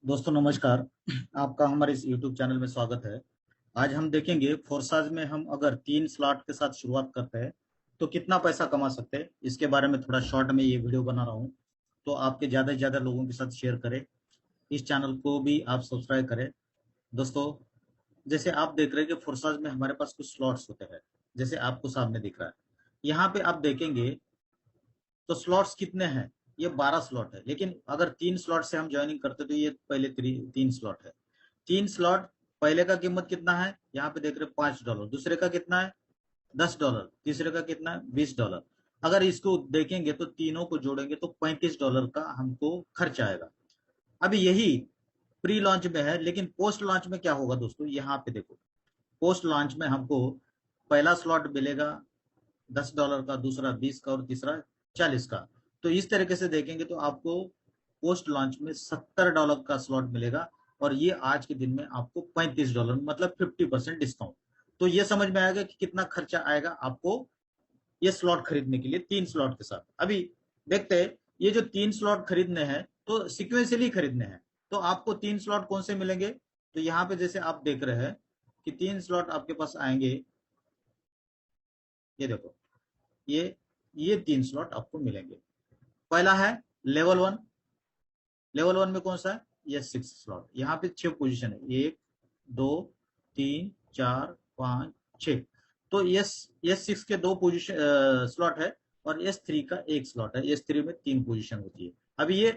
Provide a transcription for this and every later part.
दोस्तों नमस्कार। आपका हमारे इस YouTube चैनल में स्वागत है। आज हम देखेंगे फोर्साज में हम अगर 3 स्लॉट के साथ शुरुआत करते हैं तो कितना पैसा कमा सकते हैं। इसके बारे में थोड़ा शॉर्ट में ये वीडियो बना रहा हूँ, तो आपके ज़्यादा से ज़्यादा लोगों के साथ शेयर करें। इस चैनल को भी आप सब्सक्राइब करें। दोस्तों, जैसे आप देख रहे हैं कि फोर्साज में हमारे पास कुछ स्लॉट्स होते हैं, जैसे आपको सामने दिख रहा है। यहाँ पे आप देखेंगे तो स्लॉट्स कितने हैं। ये 12 स्लॉट है, लेकिन अगर 3 स्लॉट से हम ज्वाइनिंग करते तो ये पहले 3 स्लॉट है। 3 स्लॉट पहले का कीमत कितना है, यहाँ पे देख रहे $5। दूसरे का कितना है, $10। तीसरे का कितना है, $20। अगर इसको देखेंगे तो तीनों को जोड़ेंगे तो $35 का हमको खर्च आएगा। अभी यही प्री लॉन्च में है, लेकिन पोस्ट लॉन्च में क्या होगा दोस्तों, यहाँ पे देखो। पोस्ट लॉन्च में हमको पहला स्लॉट मिलेगा $10 का, दूसरा 20 का और तीसरा 40 का। तो इस तरीके से देखेंगे तो आपको पोस्ट लॉन्च में $70 का स्लॉट मिलेगा, और ये आज के दिन में आपको $35, मतलब 50% डिस्काउंट। तो ये समझ में आएगा कि कितना खर्चा आएगा आपको ये स्लॉट खरीदने के लिए 3 स्लॉट के साथ। अभी देखते हैं, ये जो 3 स्लॉट खरीदने हैं तो सिक्वेंशियली खरीदने हैं। तो आपको 3 स्लॉट कौन से मिलेंगे, तो यहाँ पे जैसे आप देख रहे हैं कि 3 स्लॉट आपके पास आएंगे। ये देखो, ये 3 स्लॉट आपको मिलेंगे। पहला है लेवल 1। लेवल 1 में कौन सा है, ये 6 स्लॉट। यहाँ पे 6 पोजीशन है, 1 2 3 4 5 6। तो S6 के 2 पोजीशन स्लॉट है, और S3 का 1 स्लॉट है। S3 में 3 पोजीशन होती है। अभी ये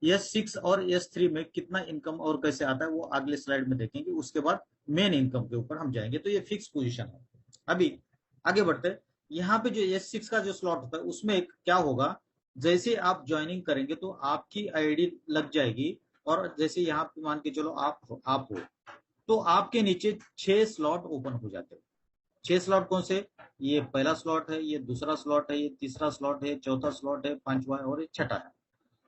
S6 और S3 में कितना इनकम और कैसे आता है वो अगले स्लाइड में देखेंगे। उसके बाद मेन इनकम के ऊपर हम जाएंगे। तो ये फिक्स पोजीशन है। अभी आगे बढ़ते हैं। यहाँ पे जो S6 का जो स्लॉट होता है उसमें क्या होगा, जैसे आप ज्वाइनिंग करेंगे तो आपकी आईडी लग जाएगी। और जैसे यहाँ पे मान के चलो आप हो, तो आपके नीचे 6 स्लॉट ओपन हो जाते हैं। 6 स्लॉट कौन से, ये पहला स्लॉट है, ये दूसरा स्लॉट है, ये तीसरा स्लॉट है, चौथा स्लॉट है, पांचवा है और ये छठा है।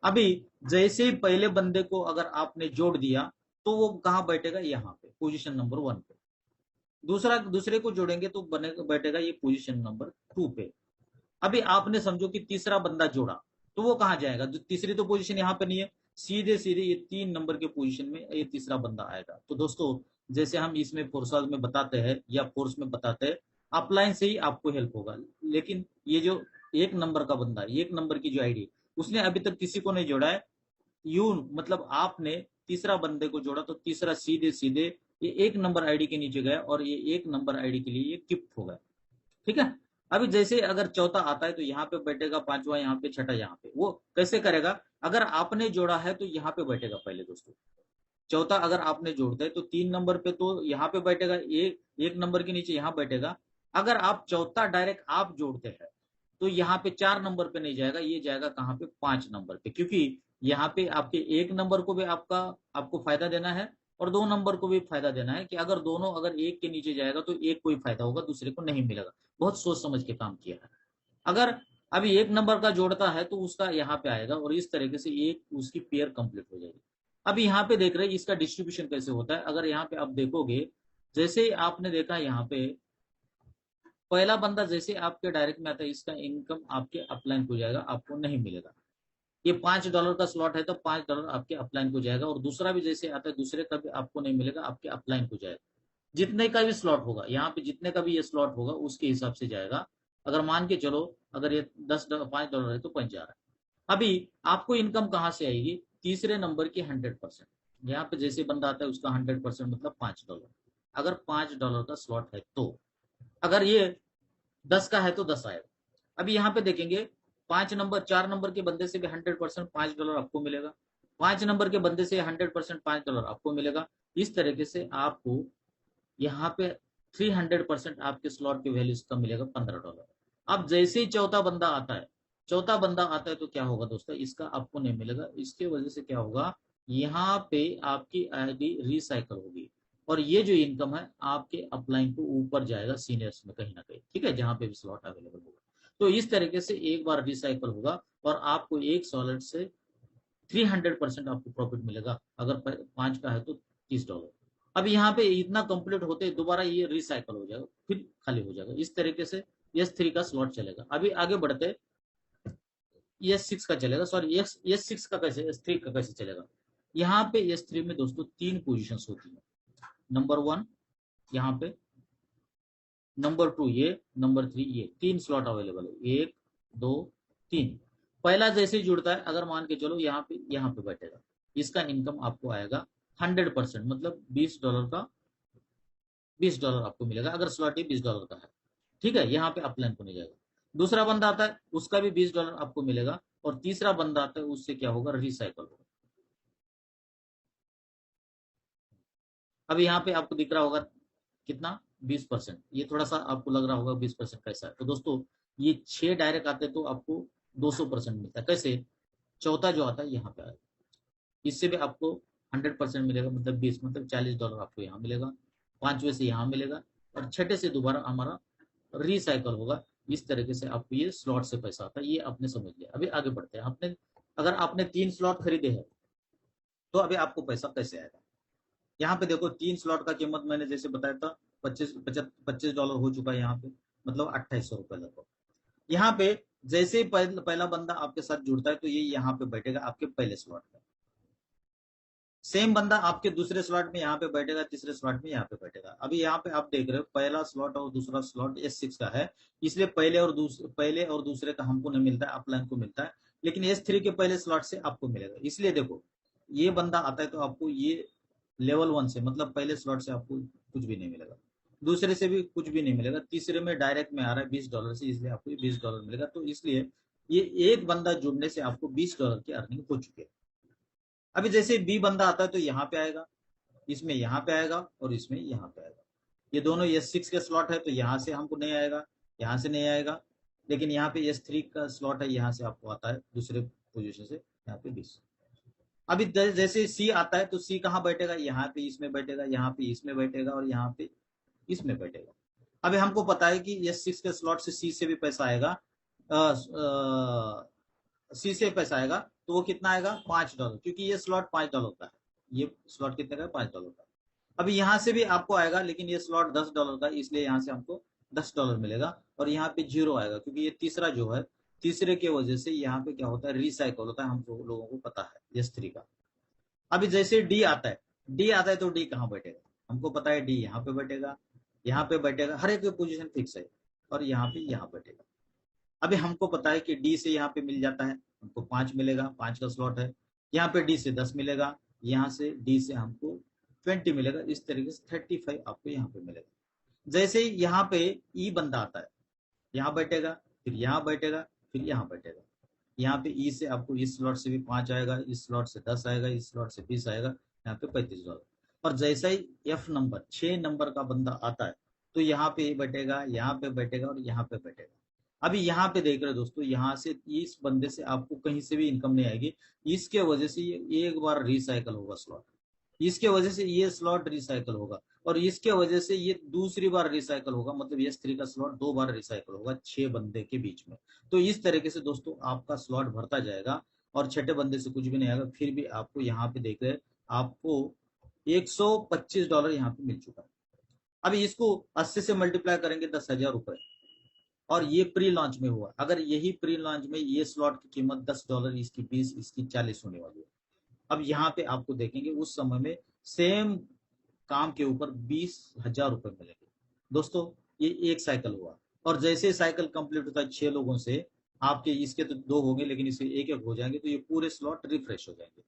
अभी जैसे ही पहले बंदे को अगर आपने जोड़ दिया तो वो कहाँ बैठेगा, यहाँ पे पोजीशन नंबर 1 पे। दूसरे को जोड़ेंगे तो बैठेगा ये पोजीशन नंबर 2 पे। अभी आपने समझो कि तीसरा बंदा जोड़ा, तो वो कहाँ जाएगा, जो तीसरी तो पोजीशन यहाँ पे नहीं है, सीधे सीधे ये 3 नंबर के पोजीशन में ये तीसरा बंदा आएगा। तो दोस्तों, जैसे हम इसमें फोर्साज में बताते हैं या फोर्स में बताते हैं, अपलाइन से ही आपको हेल्प होगा। लेकिन ये जो 1 नंबर का बंदा, 1 नंबर की जो आईडी, उसने अभी तक किसी को नहीं जोड़ा है। यू मतलब आपने तीसरा बंदे को जोड़ा तो तीसरा सीधे सीधे ये 1 नंबर आईडी के नीचे गया, और ये 1 नंबर आईडी के लिए ये गिफ्ट हो गया। ठीक है। अभी जैसे अगर चौथा आता है तो यहाँ पे बैठेगा, पांचवा यहाँ पे, छठा यहाँ पे। वो कैसे करेगा, अगर आपने जोड़ा है तो यहाँ पे बैठेगा पहले दोस्तों। चौथा अगर आपने जोड़ता है तो 3 नंबर पे तो यहाँ पे बैठेगा, 1 नंबर के नीचे यहाँ बैठेगा। अगर आप चौथा डायरेक्ट आप जोड़ते हैं तो यहाँ पे 4 नंबर पे नहीं जाएगा, ये जाएगा कहाँ पे, 5 नंबर पे। क्योंकि यहाँ पे आपके 1 नंबर को भी आपको फायदा देना है, और 2 नंबर को भी फायदा देना है। कि अगर दोनों अगर एक के नीचे जाएगा तो एक को ही फायदा होगा, दूसरे को नहीं मिलेगा। बहुत सोच समझ के काम किया है। अगर अभी 1 नंबर का जोड़ता है तो उसका यहाँ पे आएगा, और इस तरीके से एक उसकी पेयर कंप्लीट हो जाएगी। अभी यहाँ पे देख रहे हैं इसका डिस्ट्रीब्यूशन कैसे होता है। अगर यहाँ पे आप देखोगे, जैसे ही आपने देखा यहाँ पे पहला बंदा जैसे आपके डायरेक्ट में आता है, इसका इनकम आपके अपलाइन को जाएगा, आपको नहीं मिलेगा। ये $5 का स्लॉट है तो $5 आपके अपलाइन को जाएगा, और दूसरा भी जैसे आता है, दूसरे का भी आपको नहीं मिलेगा, आपके अपलाइन को जाएगा। जितने का भी स्लॉट होगा यहाँ पे, जितने का भी ये स्लॉट होगा उसके हिसाब से जाएगा। अगर मान के चलो, अगर ये $5 है तो $5 है। अभी आपको इनकम कहाँ से आएगी, तीसरे नंबर की 100%। यहाँ पे जैसे बंदा आता है उसका 100% मतलब $5। अगर $5 का स्लॉट है तो, अगर ये 10 का है तो 10 आएगा। अभी यहाँ पे देखेंगे, 5 नंबर 4 नंबर के बंदे से भी 100% $5 आपको मिलेगा। 5 नंबर के बंदे से 100% $5 आपको मिलेगा। इस तरीके से आपको यहाँ पे 300% आपके स्लॉट की वैल्यू का मिलेगा $15। अब जैसे ही चौथा बंदा आता है तो क्या होगा दोस्तों, इसका आपको नहीं मिलेगा। इसके वजह से क्या होगा, यहाँ पे आपकी आईडी रिसाइकल होगी, और ये जो इनकम है आपके अपलाइन को ऊपर जाएगा सीनियर्स में कहीं ना कहीं। ठीक है, जहां पे भी स्लॉट अवेलेबल होगा। तो इस तरीके से एक बार रिसाइकल होगा, और आपको एक सॉलिड से 300% आपको प्रॉफिट मिलेगा। अगर 5 का है तो $30। अब यहाँ पे इतना कंप्लीट होते दोबारा ये रिसाइकल हो जाएगा, फिर खाली हो जाएगा। इस तरीके से S3 का स्लॉट चलेगा। अभी आगे बढ़ते, S6 का चलेगा, सॉरी S6 का कैसे, S3 का कैसे चलेगा। यहाँ पे S3 में दोस्तों 3 पोजीशंस होती है। नंबर 1 यहाँ पे, नंबर 2 ये, नंबर 3 ये, 3 स्लॉट अवेलेबल है। 1 2 3। पहला जैसे ही जुड़ता है, अगर मान के चलो यहाँ पे बैठेगा, इसका इनकम आपको आएगा 100%, मतलब $20 आपको मिलेगा, अगर स्लॉट ही $20 का है। ठीक है, यहाँ पे अपलाइन को नहीं जाएगा। दूसरा बंदा आता है, उसका भी $20 आपको मिलेगा, और तीसरा बंदा आता है, उससे क्या होगा, रिसाइकल होगा। अभी यहाँ पे आपको दिख रहा होगा कितना, 20%। ये थोड़ा सा आपको लग रहा होगा 20% कैसा है, तो दोस्तों ये 6 डायरेक्ट आते तो आपको 200% मिलता है। कैसे, चौथा जो आता है यहाँ पे आएगा, इससे भी आपको 100% मिलेगा, मतलब 20, मतलब $40 आपको यहाँ मिलेगा, पांचवे से यहाँ मिलेगा, और छठे से दोबारा हमारा रिसाइकल होगा। इस तरीके से आपको ये स्लॉट से पैसा आता है, ये आपने समझ लिया। अभी आगे बढ़ते हैं। आपने, अगर आपने 3 स्लॉट खरीदे हैं, तो अभी आपको पैसा कैसे आएगा। यहाँ पे देखो 3 स्लॉट का कीमत मैंने जैसे बताया था, $25 हो चुका है यहाँ पे, मतलब $2800 लगभग। यहाँ पे जैसे ही पहला बंदा आपके साथ जुड़ता है, तो ये यहाँ पे बैठेगा आपके पहले स्लॉट में। सेम बंदा आपके दूसरे स्लॉट में यहाँ पे बैठेगा, तीसरे स्लॉट में यहाँ पे बैठेगा। अभी यहाँ पे आप देख रहे हो, पहला स्लॉट और दूसरा स्लॉट S6 का है, इसलिए पहले और दूसरे का हमको नहीं मिलता है, अपलाइन को मिलता है, लेकिन S3 के पहले स्लॉट से आपको मिलेगा। इसलिए देखो, ये बंदा आता है तो आपको ये लेवल 1 से, मतलब पहले स्लॉट से आपको कुछ भी नहीं मिलेगा, दूसरे से भी कुछ भी नहीं मिलेगा, तीसरे में डायरेक्ट में आ रहा है $20 से, इसलिए आपको $20 मिलेगा। तो इसलिए ये एक बंदा जुड़ने से आपको $20 की अर्निंग हो चुकी है। अभी जैसे बी बंदा आता है, तो यहाँ पे आएगा, इसमें यहाँ पे आएगा, और इसमें यहाँ पे आएगा। ये दोनों S6 के स्लॉट है, तो यहाँ से हमको नहीं आएगा, यहाँ से नहीं आएगा, लेकिन यहाँ पे S3 का स्लॉट है, यहाँ से आपको आता है दूसरे पोजीशन से, यहाँ पे 20। अभी जैसे सी आता है, तो सी कहाँ बैठेगा, यहाँ पे इसमें बैठेगा, यहाँ पे इसमें बैठेगा, और यहाँ पे इसमें बैठेगा। अभी हमको पता है कि S6 के स्लॉट से सी से भी पैसा आएगा, सी से पैसा आएगा, तो वो कितना आएगा, $5, क्योंकि ये स्लॉट $5 का है। ये स्लॉट कितने का है, $5 का। अभी यहाँ से भी आपको आएगा, लेकिन ये स्लॉट $10 का, इसलिए यहाँ से हमको $10 मिलेगा, और यहाँ पे 0 आएगा, क्योंकि ये तीसरा जो है, तीसरे के वजह से यहाँ पे क्या होता है, रिसाइकल होता है, हम लोगों को पता है S3 का। अभी जैसे डी आता है, तो डी कहाँ बैठेगा, हमको पता है, डी यहाँ पे बैठेगा, यहाँ पे बैठेगा, हर एक पोजीशन फिक्स है, और यहाँ पे यहाँ बैठेगा। अभी हमको पता है कि डी से यहाँ पे मिल जाता है, हमको 5 मिलेगा, 5 का स्लॉट है। यहाँ पे डी से 10 मिलेगा, यहाँ से डी से हमको 20 मिलेगा, इस तरीके से 35 आपको यहाँ पे मिलेगा। जैसे ही यहाँ पे ई बंदा आता है, यहाँ बैठेगा, फिर यहाँ बैठेगा, फिर यहाँ बैठेगा। यहाँ पे ई से आपको इस स्लॉट से भी 5 आएगा, इस स्लॉट से 10 आएगा, इस स्लॉट से 20 आएगा, यहाँ पे $35। और जैसा ही एफ नंबर 6 नंबर का बंदा आता है, तो यहाँ पे बैठेगा, यहाँ पे बैठेगा, और यहाँ पे बैठेगा। अभी यहाँ पे देख रहे हो दोस्तों, यहाँ से इस बंदे से आपको कहीं से भी इनकम नहीं आएगी, इसके वजह से ये एक बार रिसाइकल होगा स्लॉट, इसके वजह से ये स्लॉट रिसाइकल होगा, और इसके वजह से ये दूसरी बार रिसाइकल होगा, मतलब S3 का स्लॉट 2 बार रिसाइकल होगा 6 बंदे के बीच में। तो इस तरीके से दोस्तों आपका स्लॉट भरता जाएगा, और छठे बंदे से कुछ भी नहीं आएगा, फिर भी आपको यहाँ पे देख रहे आपको $125 यहाँ पे मिल चुका है। अभी इसको 80 से मल्टीप्लाई करेंगे, ₹10,000, और ये प्री लॉन्च में हुआ। अगर यही प्री लॉन्च में ये स्लॉट की कीमत $10, इसकी 20, इसकी 40 होने वाली है। अब यहाँ पे आपको देखेंगे उस समय में सेम काम के ऊपर ₹20,000 मिलेंगे। दोस्तों ये एक साइकिल हुआ, और जैसे साइकिल कंप्लीट होता है 6 लोगों से, आपके इसके तो 2 होंगे, लेकिन इसके एक एक हो जाएंगे, तो ये पूरे स्लॉट रिफ्रेश हो जाएंगे।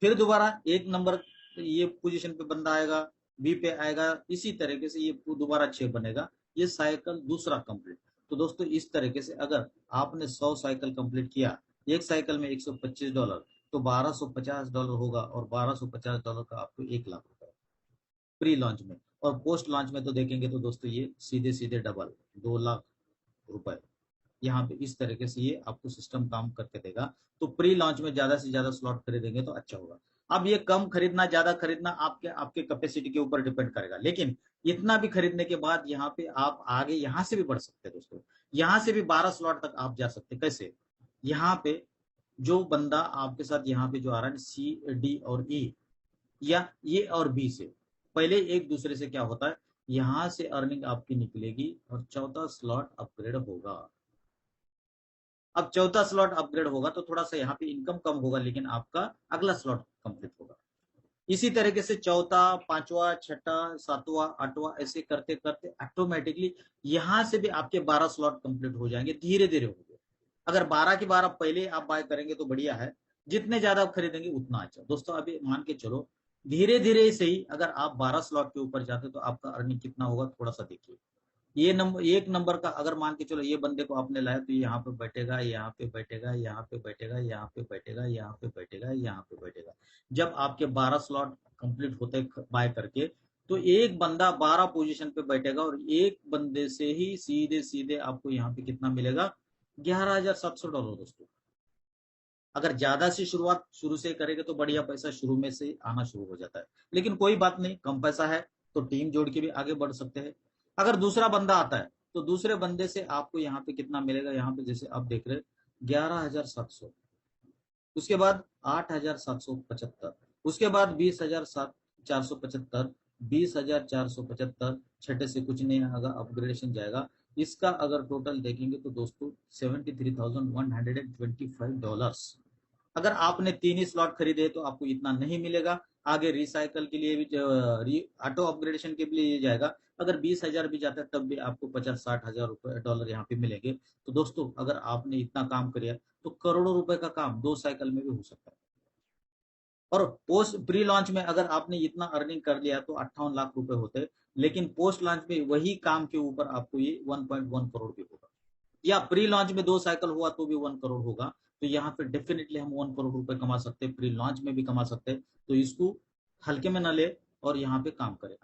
फिर दोबारा एक नंबर ये पोजीशन पे बंदा आएगा, बी पे आएगा, इसी तरीके से ये दोबारा 6 बनेगा, ये साइकिल दूसरा कंप्लीट। तो दोस्तों इस तरीके से अगर आपने 100 साइकिल कंप्लीट किया, एक साइकिल में $125, तो $1250 होगा, और $1250 का आपको $1,00,000 प्री लॉन्च में। और पोस्ट लॉन्च में तो देखेंगे तो दोस्तों ये सीधे सीधे डबल $2,00,000। यहाँ पे इस तरीके से ये आपको सिस्टम काम करके देगा। तो प्री लॉन्च में ज्यादा से ज्यादा स्लॉट खरीदेंगे तो अच्छा होगा। अब ये कम खरीदना ज्यादा खरीदना आपके आपके कैपेसिटी के ऊपर डिपेंड करेगा, लेकिन इतना भी खरीदने के बाद यहाँ पे आप आगे यहाँ से भी बढ़ सकते हैं दोस्तों। यहाँ से भी 12 स्लॉट तक आप जा सकते हैं। कैसे, यहाँ पे जो बंदा आपके साथ यहाँ पे जो आ रहा है सी डी और ई, या ए और बी से पहले एक दूसरे से क्या होता है, यहाँ से अर्निंग आपकी निकलेगी, और चौथा स्लॉट अपग्रेड होगा। अब चौथा स्लॉट अपग्रेड होगा तो थोड़ा सा यहाँ पे इनकम कम होगा, लेकिन आपका अगला स्लॉट कंप्लीट होगा। इसी तरीके से चौथा, पांचवा, छठा, सातवां, आठवां ऐसे करते करते ऑटोमेटिकली यहां से भी आपके 12 स्लॉट कंप्लीट हो जाएंगे, धीरे धीरे होंगे। अगर 12 की 12 पहले आप बाय करेंगे तो बढ़िया है, जितने ज्यादा आप खरीदेंगे उतना अच्छा। दोस्तों अभी मान के चलो धीरे धीरे से ही अगर आप 12 स्लॉट के ऊपर जाते तो आपका अर्निंग कितना होगा थोड़ा सा देखिए। ये नंबर, एक नंबर का अगर मान के चलो ये बंदे को आपने लाया तो यहाँ पे बैठेगा, यहाँ पे बैठेगा, यहाँ पे बैठेगा, यहाँ पे बैठेगा, यहाँ पे बैठेगा, यहाँ पे बैठेगा। जब आपके 12 स्लॉट कंप्लीट होते बाय करके, तो एक बंदा 12 पोजीशन पे बैठेगा और एक बंदे से ही सीधे सीधे आपको यहाँ पे कितना मिलेगा, $11,700 दोस्तों। अगर ज्यादा से शुरुआत शुरू से करेंगे तो बढ़िया पैसा शुरू में से आना शुरू हो जाता है, लेकिन कोई बात नहीं, कम पैसा है तो टीम जोड़ के भी आगे बढ़ सकते हैं। अगर दूसरा बंदा आता है तो दूसरे बंदे से आपको यहाँ पे कितना मिलेगा, यहाँ पे जैसे आप देख रहे 11,700, उसके बाद 8,775, उसके बाद 20,475, 20,475, छठे से कुछ नहीं आएगा, अपग्रेडेशन जाएगा। इसका अगर टोटल देखेंगे तो दोस्तों $73,125। अगर आपने 3 ही स्लॉट खरीदे तो आपको इतना नहीं मिलेगा। आगे रिसाइकल के लिए भी ऑटो अपग्रेडेशन के लिए जाएगा। अगर 20,000 भी जाता है तब भी आपको 50-60 हजार डॉलर यहाँ पे मिलेंगे। तो दोस्तों अगर आपने इतना काम किया तो करोड़ों रुपए का काम 2 साइकिल में भी हो सकता है। और पोस्ट प्री लॉन्च में अगर आपने इतना अर्निंग कर लिया तो 58 लाख रुपए होते, लेकिन पोस्ट लॉन्च में वही काम के ऊपर आपको ये 1.1 करोड़ भी होगा, या प्री लॉन्च में 2 साइकिल हुआ तो भी 1 करोड़ होगा। तो यहाँ पे डेफिनेटली हम 1 करोड़ रुपए कमा सकते हैं, प्री लॉन्च में भी कमा सकते हैं। तो इसको हल्के में न ले और यहाँ पे काम करें।